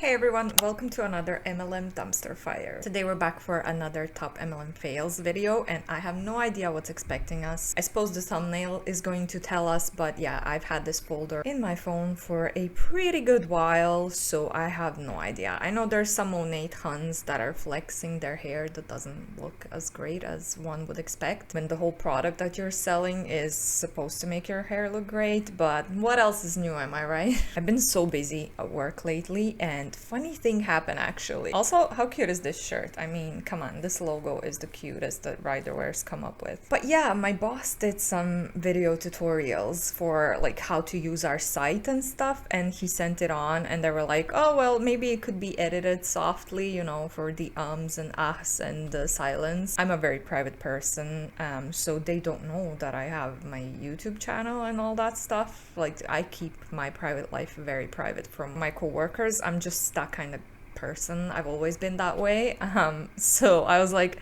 Hey everyone, welcome to another MLM dumpster fire. Today we're back for another top MLM fails video and I have no idea what's expecting us. I suppose the thumbnail is going to tell us, but yeah, I've had this folder in my phone for a pretty good while, so I have no idea. I know there's some Monat Huns that are flexing their hair that doesn't look as great as one would expect when the whole product that you're selling is supposed to make your hair look great, but what else is new, am I right? I've been so busy at work lately and funny thing happened actually. Also, how cute is this shirt? I mean, come on, this logo is the cutest that rider wears come up with. But yeah, my boss did some video tutorials for like how to use our site and stuff, and he sent it on and they were like, oh well, maybe it could be edited softly, you know, for the ums and ahs and the silence. I'm a very private person, so they don't know that I have my YouTube channel and all that stuff. Like, I keep my private life very private from my coworkers. I'm just that kind of person. I've always been that way. So I was like,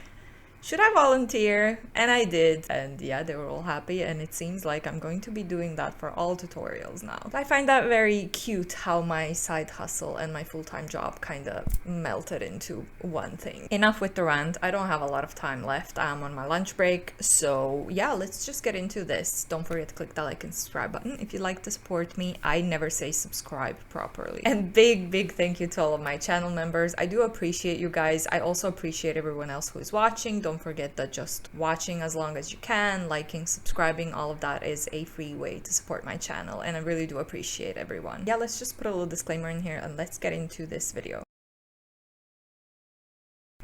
should I volunteer? And I did. And yeah, they were all happy. And it seems like I'm going to be doing that for all tutorials now. I find that very cute how my side hustle and my full-time job kind of melted into one thing. Enough with the rant. I don't have a lot of time left. I'm on my lunch break. So yeah, let's just get into this. Don't forget to click that like and subscribe button if you'd like to support me. I never say subscribe properly. And big thank you to all of my channel members. I do appreciate you guys. I also appreciate everyone else who is watching. Don't forget that just watching as long as you can, liking, subscribing, all of that is a free way to support my channel, and I really do appreciate everyone. Yeah, let's just put a little disclaimer in here and let's get into this video.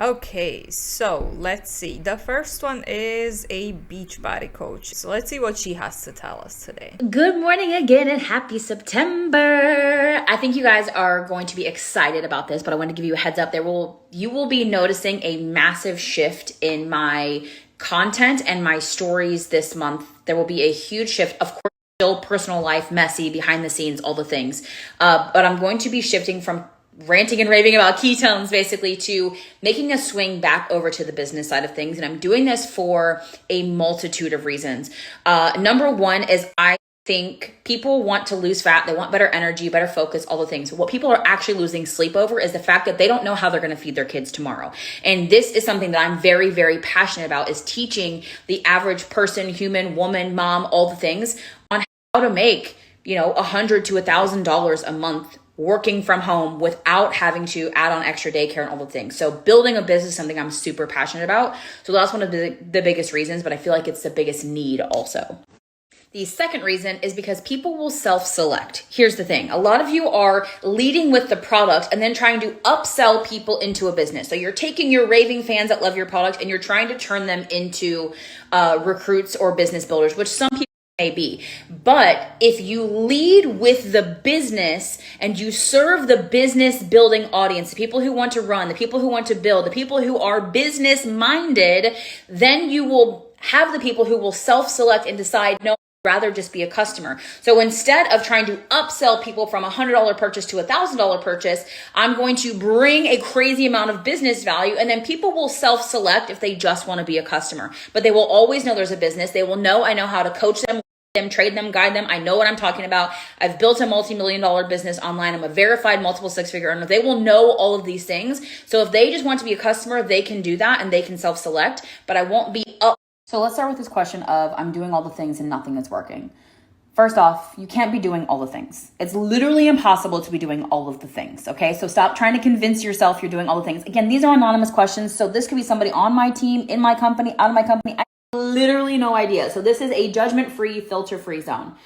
Okay, so let's see. The first one is a beachbody coach. So let's see what she has to tell us today. Good morning again and happy September. I think you guys are going to be excited about this, but I want to give you a heads up. You will be noticing a massive shift in my content and my stories this month. There will be a huge shift. Of course, still personal life, messy, behind the scenes, all the things. But I'm going to be shifting from ranting and raving about ketones basically to making a swing back over to the business side of things. And I'm doing this for a multitude of reasons. Number one is I think people want to lose fat. They want better energy, better focus, all the things. What people are actually losing sleep over is the fact that they don't know how they're going to feed their kids tomorrow. And this is something that I'm very passionate about, is teaching the average person, human, woman, mom, all the things on how to make, $100 to $1,000 a month working from home without having to add on extra daycare and all the things. So building a business is something I'm super passionate about. So that's one of the biggest reasons, but I feel like it's the biggest need also. The second reason is because people will self-select. Here's the thing. A lot of you are leading with the product and then trying to upsell people into a business. So you're taking your raving fans that love your product and you're trying to turn them into recruits or business builders, which some people may be. But if you lead with the business and you serve the business building audience, the people who want to run, the people who want to build, the people who are business minded, then you will have the people who will self-select and decide, no, I'd rather just be a customer. So instead of trying to upsell people from $100 purchase to $1,000 purchase, I'm going to bring a crazy amount of business value, and then people will self-select if they just want to be a customer. But they will always know there's a business. They will know I know how to coach them, trade them, guide them. I know what I'm talking about. I've built a multi-million-dollar business online. I'm a verified multiple six-figure earner. They will know all of these things. So if they just want to be a customer, they can do that and they can self-select, but I won't be up. So let's start with this question of I'm doing all the things and nothing is working. First off, you can't be doing all the things. It's literally impossible to be doing all of the things, okay? So stop trying to convince yourself you're doing all the things. Again, these are anonymous questions. So this could be somebody on my team, in my company, out of my company. Literally no idea. So this is a judgment-free, filter-free zone.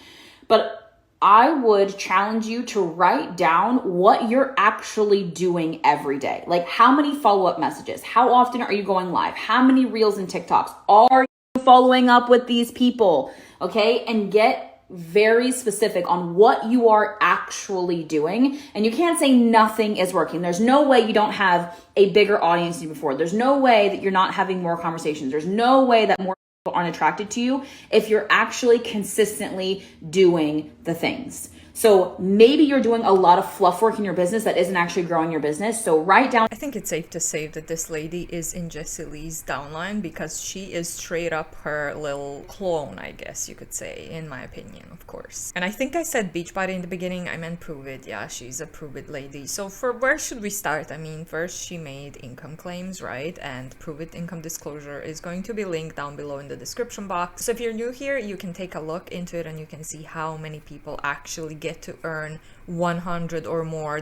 But I would challenge you to write down what you're actually doing every day. Like, how many follow-up messages? How often are you going live? How many reels and TikToks are you following up with these people? Okay, and get very specific on what you are actually doing. And you can't say nothing is working. There's no way you don't have a bigger audience than before. There's no way that you're not having more conversations. There's no way that more people aren't attracted to you if you're actually consistently doing the things. So maybe you're doing a lot of fluff work in your business that isn't actually growing your business. So write down. I think it's safe to say that this lady is in Jessie Lee's downline because she is straight up her little clone, I guess you could say, in my opinion, of course. And I think I said beachbody in the beginning, I meant pruvit. Yeah, she's a pruvit lady. So for where should we start? I mean, first she made income claims, right? And pruvit income disclosure is going to be linked down below in the description box. So if you're new here, you can take a look into it and you can see how many people actually get to earn $100 or more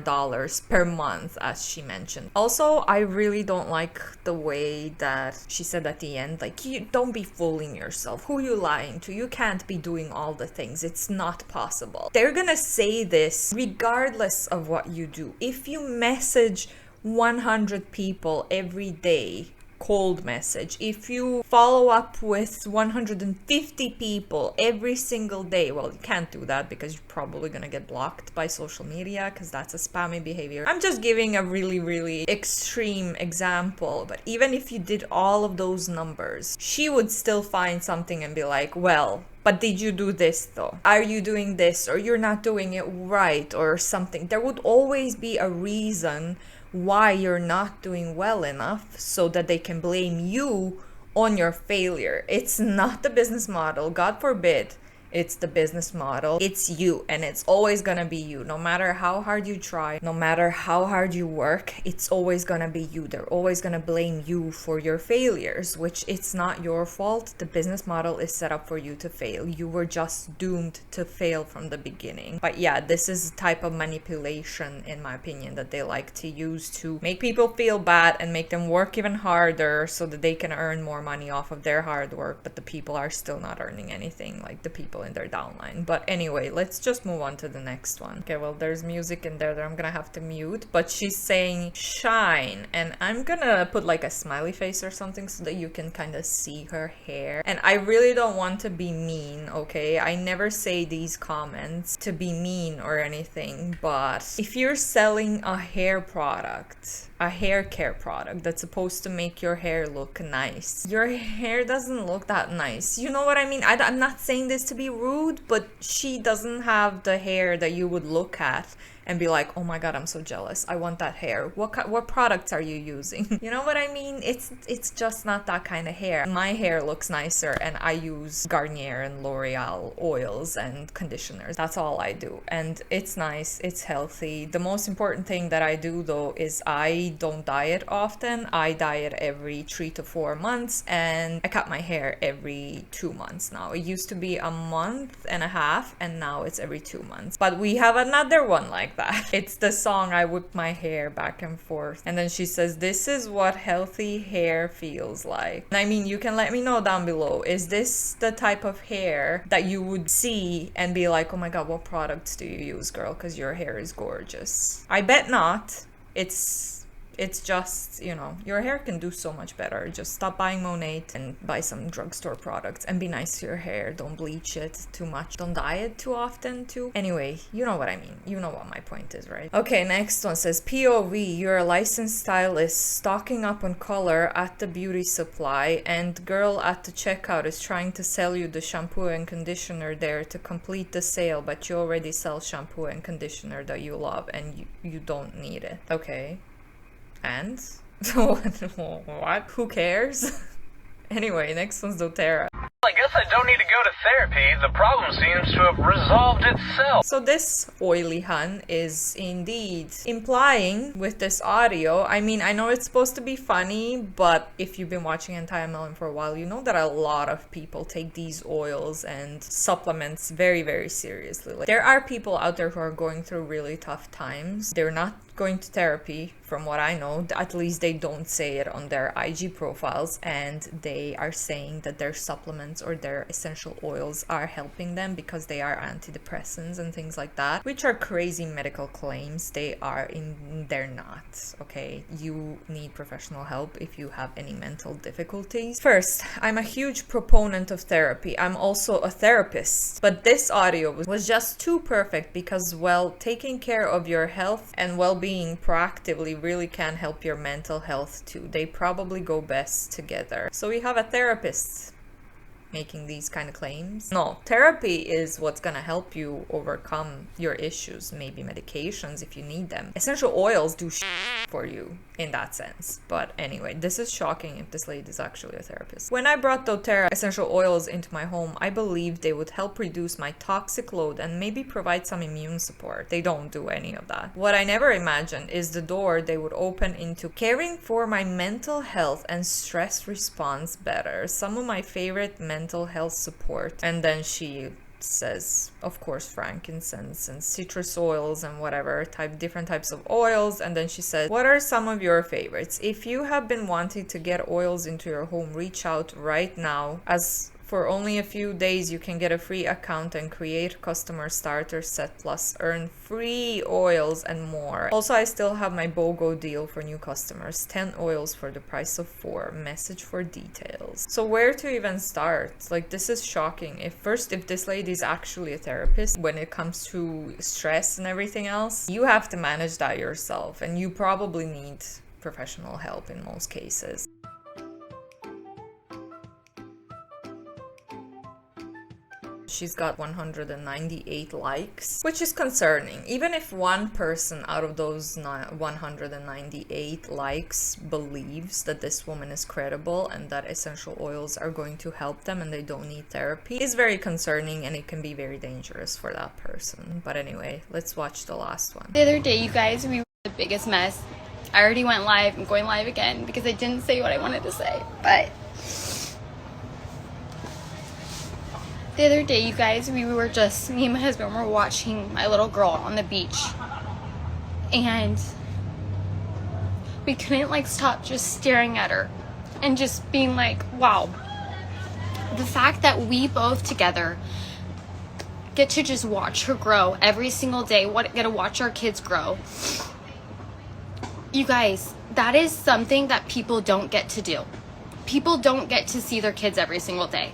per month, as she mentioned. Also, I really don't like the way that she said at the end, like, you don't be fooling yourself. Who you lying to? You can't be doing all the things. It's not possible. They're gonna say this regardless of what you do. If you message 100 people every day, cold message, if you follow up with 150 people every single day, well, you can't do that because you're probably gonna get blocked by social media because that's a spammy behavior. I'm just giving a really extreme example, but even if you did all of those numbers, she would still find something and be like, well, but did you do this though? Are you doing this, or you're not doing it right, or something? There would always be a reason why you're not doing well enough so that they can blame you on your failure. It's not the business model, God forbid. It's the business model. It's you, and it's always gonna be you. No matter how hard you try, no matter how hard you work, it's always gonna be you. They're always gonna blame you for your failures, which it's not your fault. The business model is set up for you to fail. You were just doomed to fail from the beginning. But yeah, this is a type of manipulation, in my opinion, that they like to use to make people feel bad and make them work even harder so that they can earn more money off of their hard work, but the people are still not earning anything, like the people in their downline. But anyway, let's just move on to the next one. Okay, well, there's music in there that I'm gonna have to mute, but she's saying shine, and I'm gonna put like a smiley face or something so that you can kind of see her hair. And I really don't want to be mean, okay? I never say these comments to be mean or anything, but if you're selling a hair product, a hair care product that's supposed to make your hair look nice, your hair doesn't look that nice. You know what I mean? I'm not saying this to be rude, but she doesn't have the hair that you would look at and be like, oh my god, I'm so jealous, I want that hair. What products are you using? You know what I mean? It's just not that kind of hair. My hair looks nicer and I use Garnier and L'Oreal oils and conditioners. That's all I do, and it's nice, it's healthy. The most important thing that I do though is I don't diet often. I diet every 3 to 4 months, and I cut my hair every 2 months now. It used to be a month and a half, and now it's every 2 months. But we have another one like that. It's the song I Whip My Hair Back and Forth. And then she says, this is what healthy hair feels like. And I mean, you can let me know down below, is this the type of hair that you would see and be like, oh my god, what products do you use, girl, because your hair is gorgeous? I bet not. It's just, you know, your hair can do so much better. Just stop buying Monat and buy some drugstore products and be nice to your hair. Don't bleach it too much. Don't dye it too often too. Anyway, you know what I mean. You know what my point is, right? Okay, next one says, POV, you're a licensed stylist stocking up on color at the beauty supply, and girl at the checkout is trying to sell you the shampoo and conditioner there to complete the sale, but you already sell shampoo and conditioner that you love and you don't need it. Okay. And what? Who cares? Anyway, next one's doTERRA. I guess I don't need to go to therapy. The problem seems to have resolved itself. So this oily hun is indeed implying with this audio, I mean, I know it's supposed to be funny, but if you've been watching anti-MLM for a while, you know that a lot of people take these oils and supplements very seriously. Like, there are people out there who are going through really tough times. They're not going to therapy, from what I know. At least they don't say it on their IG profiles, and they are saying that their supplements or their essential oils are helping them because they are antidepressants and things like that, which are crazy medical claims. They're not, okay? You need professional help if you have any mental difficulties. First, I'm a huge proponent of therapy. I'm also a therapist, but this audio was just too perfect because, well, taking care of your health and well-being proactively really can help your mental health too. They probably go best together. So we have a therapist making these kind of claims. No, therapy is what's gonna help you overcome your issues, maybe medications if you need them. Essential oils do for you in that sense. But anyway, this is shocking if this lady is actually a therapist. When I brought doTERRA essential oils into my home, I believed they would help reduce my toxic load and maybe provide some immune support. They don't do any of that. What I never imagined is the door they would open into caring for my mental health and stress response better. Some of my favorite mental health support. And then she says, of course, frankincense and citrus oils and whatever different types of oils. And then she said, what are some of your favorites? If you have been wanting to get oils into your home, reach out right now. As for only a few days, you can get a free account and create customer starter set plus earn free oils and more. Also, I still have my BOGO deal for new customers, 10 oils for the price of 4. Message for details. So where to even start? Like, this is shocking. If this lady is actually a therapist, when it comes to stress and everything else, you have to manage that yourself, and you probably need professional help in most cases. She's got 198 likes, which is concerning. Even if one person out of those 198 likes believes that this woman is credible and that essential oils are going to help them and they don't need therapy, is very concerning, and it can be very dangerous for that person. But anyway, let's watch the last one. The other day, you guys, we were the biggest mess. I already went live. I'm going live again because I didn't say what I wanted to say, but the other day, you guys, me and my husband were watching my little girl on the beach, and we couldn't stop just staring at her and just being like, wow, the fact that we both together get to just watch her grow every single day, get to watch our kids grow. You guys, that is something that people don't get to do. People don't get to see their kids every single day.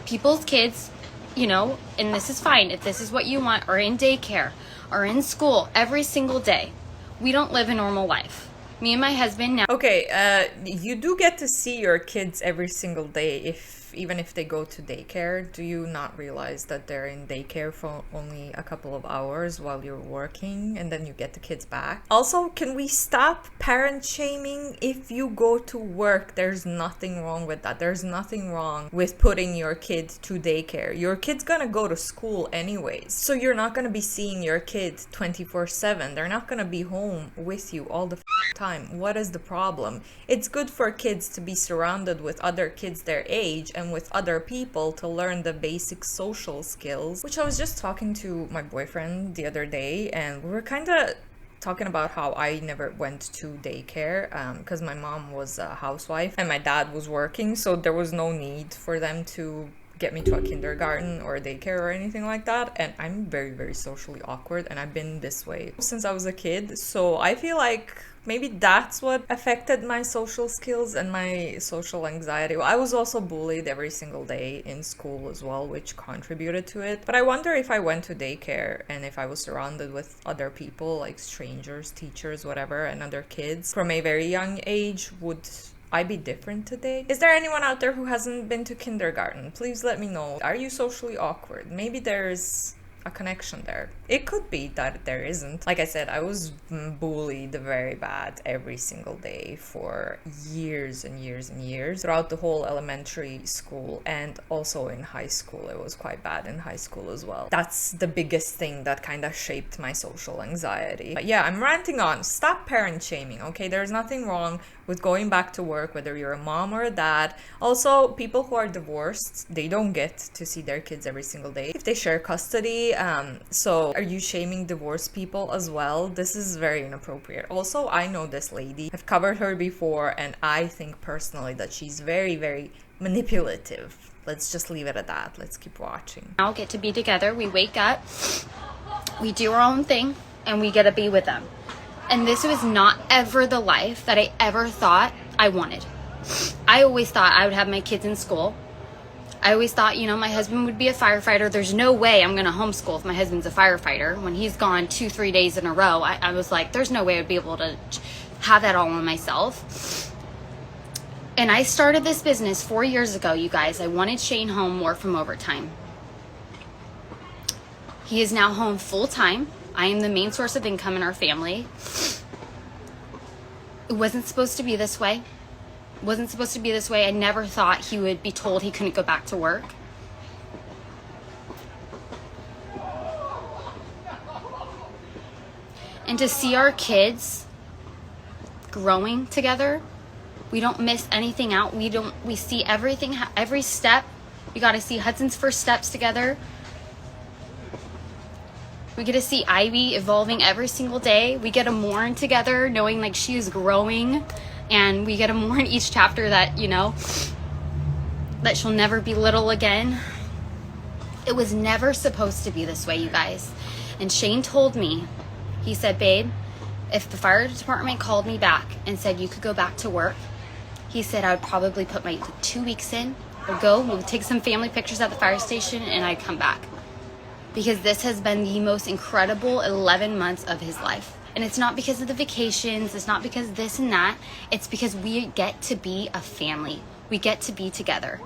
People's kids, and this is fine if this is what you want, are in daycare, are in school every single day. We don't live a normal life. Me and my husband now. Okay, you do get to see your kids every single day, even if they go to daycare. Do you not realize that they're in daycare for only a couple of hours while you're working, and then you get the kids back? Also, can we stop parent shaming? If you go to work, there's nothing wrong with that. There's nothing wrong with putting your kid to daycare. Your kid's gonna go to school anyways, so you're not gonna be seeing your kid 24/7. They're not gonna be home with you all the time. What is the problem? It's good for kids to be surrounded with other kids their age and with other people to learn the basic social skills, which I was just talking to my boyfriend the other day, and we were kind of talking about how I never went to daycare because my mom was a housewife and my dad was working, so there was no need for them to get me to a kindergarten or a daycare or anything like that. And I'm very, very socially awkward, and I've been this way since I was a kid, so I feel like maybe that's what affected my social skills and my social anxiety. I was also bullied every single day in school as well, which contributed to it. But I wonder if I went to daycare and if I was surrounded with other people, like strangers, teachers, whatever, and other kids from a very young age, would I be different today? Is there anyone out there who hasn't been to kindergarten? Please let me know. Are you socially awkward? Maybe there's a connection there. It could be that there isn't. Like I said, I was bullied very bad every single day for years and years and years throughout the whole elementary school, and also in high school. It was quite bad in high school as well. That's the biggest thing that kind of shaped my social anxiety. But yeah, I'm ranting on. Stop parent shaming, okay? There's nothing wrong with going back to work, whether you're a mom or a dad. Also, people who are divorced, they don't get to see their kids every single day if they share custody. So are you shaming divorced people as well? This is very inappropriate. Also, I know this lady. I've covered her before, and I think personally that she's very, very manipulative. Let's just leave it at that. Let's keep watching. Now get to be together. We wake up, we do our own thing, and we get to be with them. And this was not ever the life that I ever thought I wanted. I always thought I would have my kids in school. I always thought, my husband would be a firefighter. There's no way I'm going to homeschool if my husband's a firefighter. When he's gone 2-3 days in a row, I was like, there's no way I'd be able to have that all on myself. And I started this business 4 years ago, you guys. I wanted Shane home more from overtime. He is now home full time. I am the main source of income in our family. It wasn't supposed to be this way. It wasn't supposed to be this way. I never thought he would be told he couldn't go back to work. And to see our kids growing together, we don't miss anything out. We see everything, every step. We got to see Hudson's first steps together. We get to see Ivy evolving every single day. We get to mourn together, knowing like she is growing, and we get to mourn each chapter that, you know, that she'll never be little again. It was never supposed to be this way, you guys. And Shane told me, he said, babe, if the fire department called me back and said you could go back to work, he said I would probably put my 2 weeks in, or go, we'll take some family pictures at the fire station, and I'd come back. Because this has been the most incredible 11 months of his life. And it's not because of the vacations, it's not because this and that, it's because we get to be a family. We get to be together.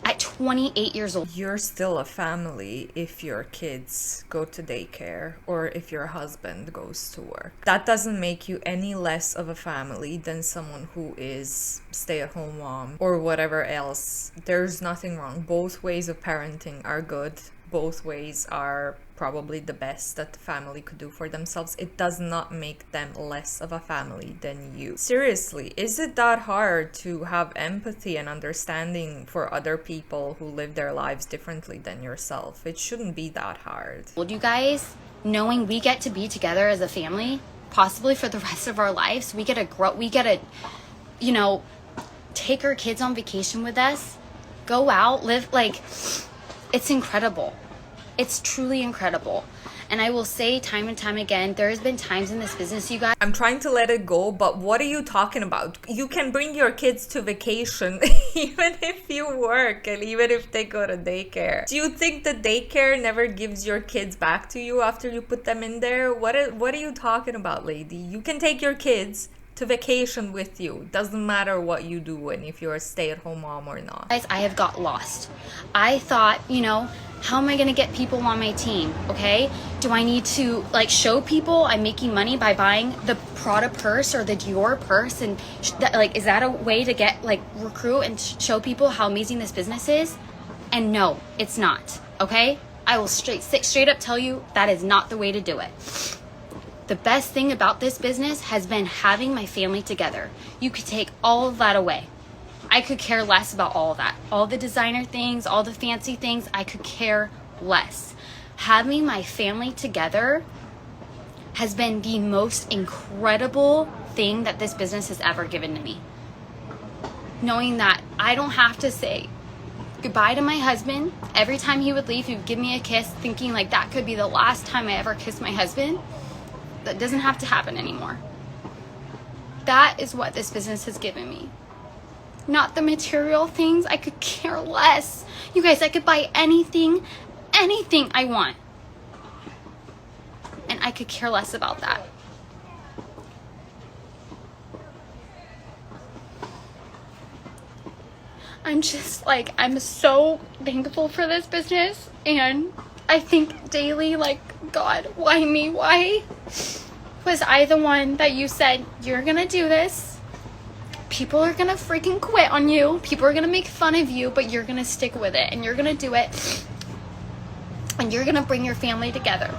At 28 years old. You're still a family if your kids go to daycare or if your husband goes to work. That doesn't make you any less of a family than someone who is stay-at-home mom or whatever else. There's nothing wrong. Both ways of parenting are good. Both ways are probably the best that the family could do for themselves. It does not make them less of a family than you. Seriously, is it that hard to have empathy and understanding for other people who live their lives differently than yourself? It shouldn't be that hard. Well, you guys, knowing we get to be together as a family, possibly for the rest of our lives, we get to grow, we get to, you know, take our kids on vacation with us, go out, live, like, it's incredible. It's truly incredible. And I will say time and time again, there has been times in this business, you guys. I'm trying to let it go, but what are you talking about? You can bring your kids to vacation even if you work and even if they go to daycare. Do you think the daycare never gives your kids back to you after you put them in there? What are you talking about, lady? You can take your kids to vacation with you. Doesn't matter what you do and if you're a stay-at-home mom or not. Guys, I have got lost. I thought, you know, how am I gonna get people on my team? Okay, do I need to like show people I'm making money by buying the Prada purse or the Dior purse, and like, is that a way to get like recruit and show people how amazing this business is? And no, it's not. Okay, I will straight up tell you that is not the way to do it. The best thing about this business has been having my family together. You could take all of that away. I could care less about all of that. All the designer things, all the fancy things, I could care less. Having my family together has been the most incredible thing that this business has ever given to me. Knowing that I don't have to say goodbye to my husband. Every time he would leave, he would give me a kiss, thinking like that could be the last time I ever kiss my husband. That doesn't have to happen anymore. That is what this business has given me. Not the material things. I could care less. You guys, I could buy anything I want. And I could care less about that. I'm just like, I'm so thankful for this business. And I think daily, like, God, why me? Why was I the one that you said, you're gonna do this? People are gonna freaking quit on you. People are gonna make fun of you, but you're gonna stick with it and you're gonna do it. And you're gonna bring your family together.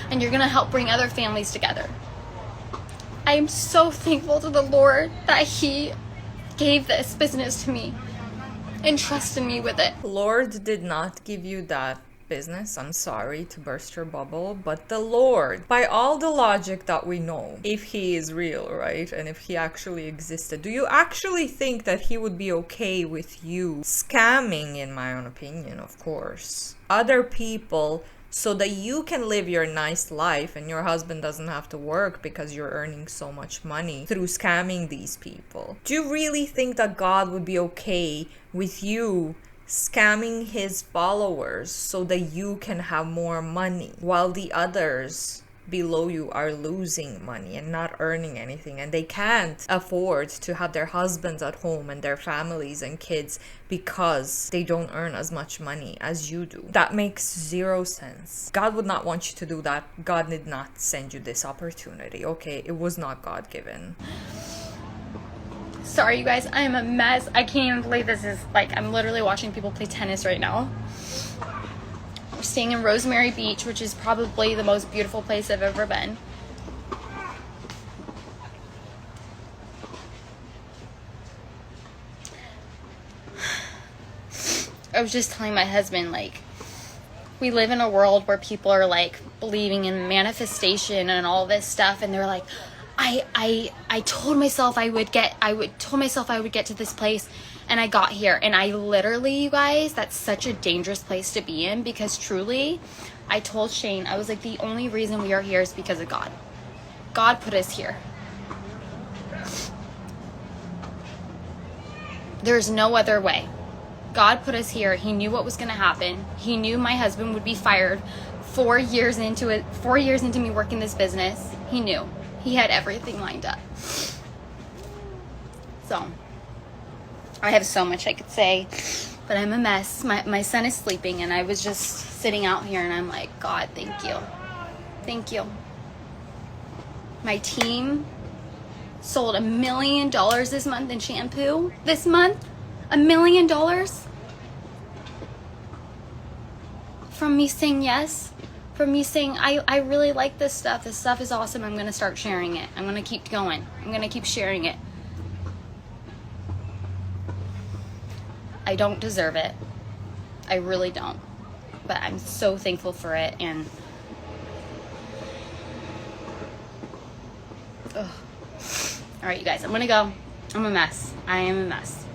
And you're gonna help bring other families together. I am so thankful to the Lord that He gave this business to me and trusted me with it. Lord did not give you that business. I'm sorry to burst your bubble, but the Lord, by all the logic that we know, if He is real, right, and if He actually existed, do you actually think that He would be okay with you scamming, in my own opinion, of course, other people so that you can live your nice life and your husband doesn't have to work because you're earning so much money through scamming these people? Do you really think that God would be okay with you scamming His followers so that you can have more money while the others below you are losing money and not earning anything, and they can't afford to have their husbands at home and their families and kids because they don't earn as much money as you do. That makes zero sense. God would not want you to do that. God did not send you this opportunity, okay? It was not God-given. Sorry, you guys, I'm a mess. I can't even believe this is, like, I'm literally watching people play tennis right now. We're staying in Rosemary Beach, which is probably the most beautiful place I've ever been. I was just telling my husband, like, we live in a world where people are, like, believing in manifestation and all this stuff, and they're like, I told myself I would get to this place, and I got here. And I literally, you guys, that's such a dangerous place to be in, because truly, I told Shane, I was like, the only reason we are here is because of God. God put us here. There's no other way. God put us here. He knew what was going to happen. He knew my husband would be fired 4 years into it, 4 years into me working this business. He knew. He had everything lined up. So, I have so much I could say, but I'm a mess. My son is sleeping, and I was just sitting out here, and I'm like, God, thank you. Thank you. My team sold $1 million this month in shampoo. This month, $1 million from me saying yes. From me saying, I really like this stuff. This stuff is awesome. I'm going to start sharing it. I'm going to keep going. I'm going to keep sharing it. I don't deserve it. I really don't. But I'm so thankful for it. And ugh. All right, you guys, I'm going to go. I'm a mess. I am a mess.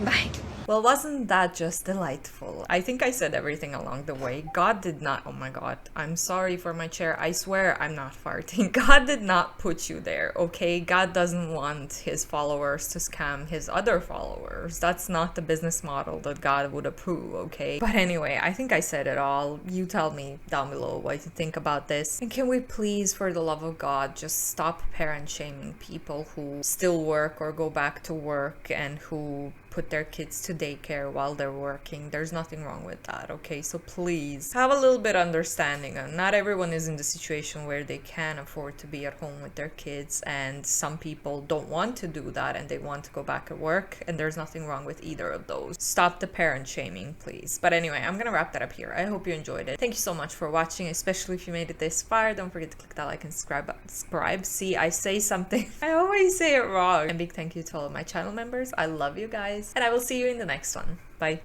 Bye. Well, wasn't that just delightful? I think I said everything along the way. God did not, oh my God, I'm sorry for my chair. I swear I'm not farting. God did not put you there, okay? God doesn't want his followers to scam his other followers. That's not the business model that God would approve, okay? But anyway, I think I said it all. You tell me down below what you think about this. And can we please, for the love of God, just stop parent shaming people who still work or go back to work and who put their kids to daycare while they're working. There's nothing wrong with that, okay? So please have a little bit of understanding. Not everyone is in the situation where they can afford to be at home with their kids, and some people don't want to do that and they want to go back at work, and there's nothing wrong with either of those. Stop the parent shaming, please. But anyway, I'm gonna wrap that up here. I hope you enjoyed it. Thank you so much for watching, especially if you made it this far. Don't forget to click that like and subscribe. See, I say something, I always say it wrong. And big thank you to all of my channel members. I love you guys. And I will see you in the next one. Bye.